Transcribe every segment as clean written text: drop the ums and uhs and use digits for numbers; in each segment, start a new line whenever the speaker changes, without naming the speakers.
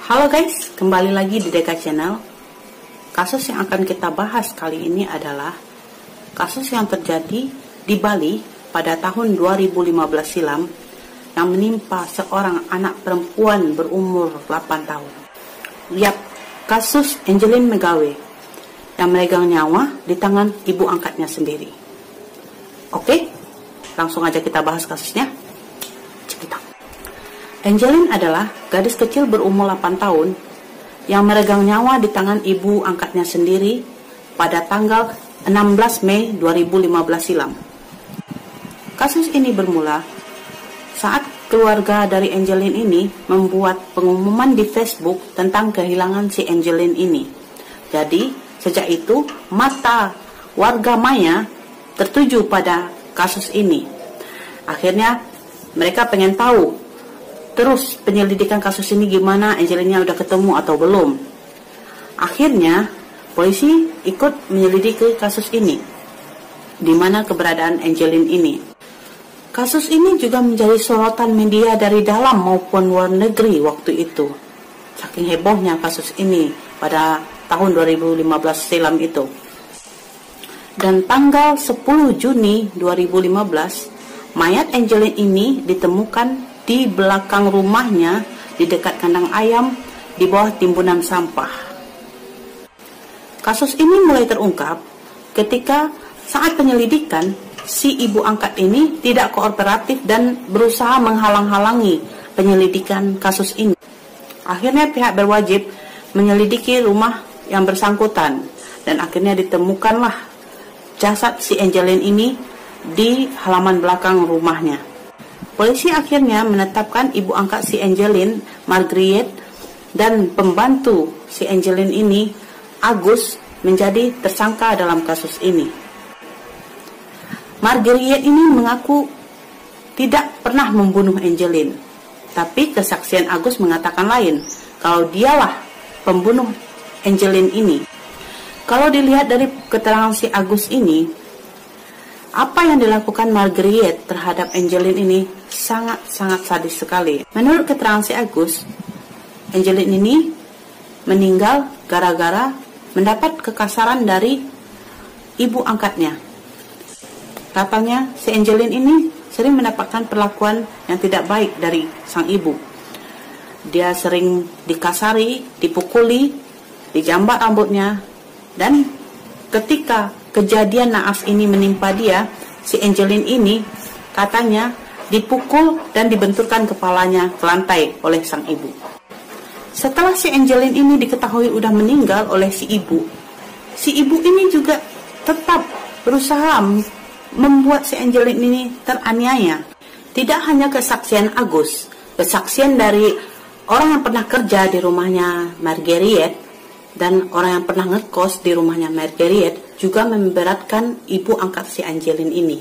Halo guys, kembali lagi di Deka Channel. Kasus yang akan kita bahas kali ini adalah kasus yang terjadi di Bali pada tahun 2015 silam yang menimpa seorang anak perempuan berumur 8 tahun. Yap, kasus Angeline McGawe yang meregang nyawa di tangan ibu angkatnya sendiri. Oke, langsung aja kita bahas kasusnya. Cepetan. Angeline adalah gadis kecil berumur 8 tahun yang meregang nyawa di tangan ibu angkatnya sendiri pada tanggal 16 Mei 2015 silam. Kasus ini bermula saat keluarga dari Angeline ini membuat pengumuman di Facebook tentang kehilangan si Angeline ini. Jadi, sejak itu mata warga maya tertuju pada kasus ini. Akhirnya mereka pengen tahu terus penyelidikan kasus ini gimana, Angeline-nya udah ketemu atau belum. Akhirnya polisi ikut menyelidiki kasus ini, di mana keberadaan Angeline ini. Kasus ini juga menjadi sorotan media dari dalam maupun luar negeri waktu itu. Saking hebohnya kasus ini pada tahun 2015 silam itu. Dan tanggal 10 Juni 2015, mayat Angeline ini ditemukan di belakang rumahnya di dekat kandang ayam di bawah timbunan sampah. Kasus ini mulai terungkap ketika saat penyelidikan si ibu angkat ini tidak kooperatif dan berusaha menghalang-halangi penyelidikan kasus ini. Akhirnya pihak berwajib menyelidiki rumah yang bersangkutan dan akhirnya ditemukanlah jasad si Angeline ini di halaman belakang rumahnya. Polisi akhirnya menetapkan ibu angkat si Angeline, Margaret, dan pembantu si Angeline ini, Agus, menjadi tersangka dalam kasus ini. Margaret ini mengaku tidak pernah membunuh Angeline, tapi kesaksian Agus mengatakan lain, kalau dialah pembunuh Angeline ini. Kalau dilihat dari keterangan si Agus ini, apa yang dilakukan Margaret terhadap Angeline ini sangat-sangat sadis sekali. Menurut keterangan si Agus, Angeline ini meninggal gara-gara mendapat kekasaran dari ibu angkatnya. Katanya si Angeline ini sering mendapatkan perlakuan yang tidak baik dari sang ibu. Dia sering dikasari, dipukuli, dijambak rambutnya, dan ketika kejadian naas ini menimpa dia, si Angeline ini katanya dipukul dan dibenturkan kepalanya ke lantai oleh sang ibu. Setelah si Angeline ini diketahui udah meninggal oleh si ibu ini juga tetap berusaha membuat si Angeline ini teraniaya. Tidak hanya kesaksian Agus, kesaksian dari orang yang pernah kerja di rumahnya Margaret dan orang yang pernah ngekos di rumahnya Margaret juga memberatkan ibu angkat si Angeline ini.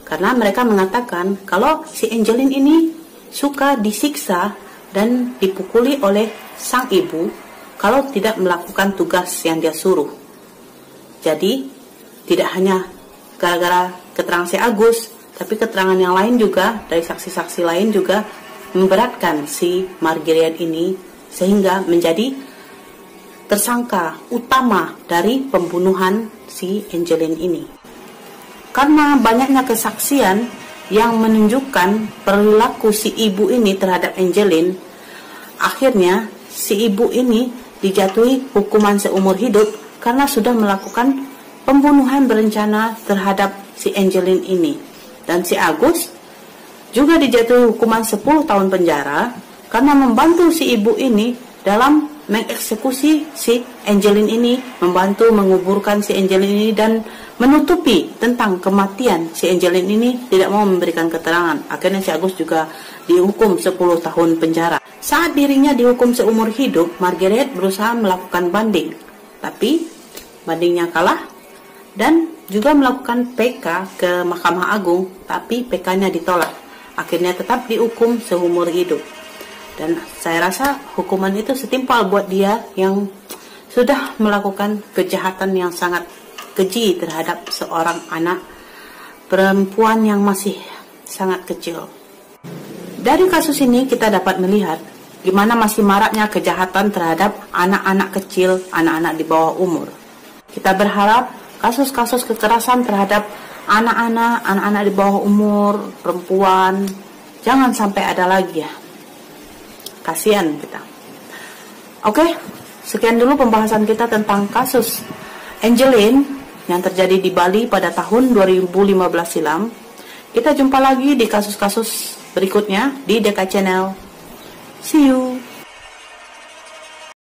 Karena mereka mengatakan kalau si Angeline ini suka disiksa dan dipukuli oleh sang ibu kalau tidak melakukan tugas yang dia suruh. Jadi tidak hanya gara-gara keterangan si Agus, tapi keterangan yang lain juga dari saksi-saksi lain juga memberatkan si Margaret ini sehingga menjadi tersangka utama dari pembunuhan si Angeline ini. Karena banyaknya kesaksian yang menunjukkan perilaku si ibu ini terhadap Angeline, akhirnya si ibu ini dijatuhi hukuman seumur hidup karena sudah melakukan pembunuhan berencana terhadap si Angeline ini. Dan si Agus juga dijatuhi hukuman 10 tahun penjara karena membantu si ibu ini dalam mengeksekusi si Angeline ini, membantu menguburkan si Angeline ini dan menutupi tentang kematian si Angeline ini, tidak mau memberikan keterangan. Akhirnya si Agus juga dihukum 10 tahun penjara. Saat dirinya dihukum seumur hidup, Margaret berusaha melakukan banding, tapi bandingnya kalah dan juga melakukan PK ke Mahkamah Agung, tapi PK-nya ditolak. Akhirnya tetap dihukum seumur hidup. Dan saya rasa hukuman itu setimpal buat dia yang sudah melakukan kejahatan yang sangat keji terhadap seorang anak perempuan yang masih sangat kecil. Dari kasus ini kita dapat melihat gimana masih maraknya kejahatan terhadap anak-anak kecil, anak-anak di bawah umur. Kita berharap kasus-kasus kekerasan terhadap anak-anak di bawah umur, perempuan, jangan sampai ada lagi ya. Kasihan kita. Oke, sekian dulu pembahasan kita tentang kasus Angeline yang terjadi di Bali pada tahun 2015 silam. Kita jumpa lagi di kasus-kasus berikutnya di DK Channel. See you.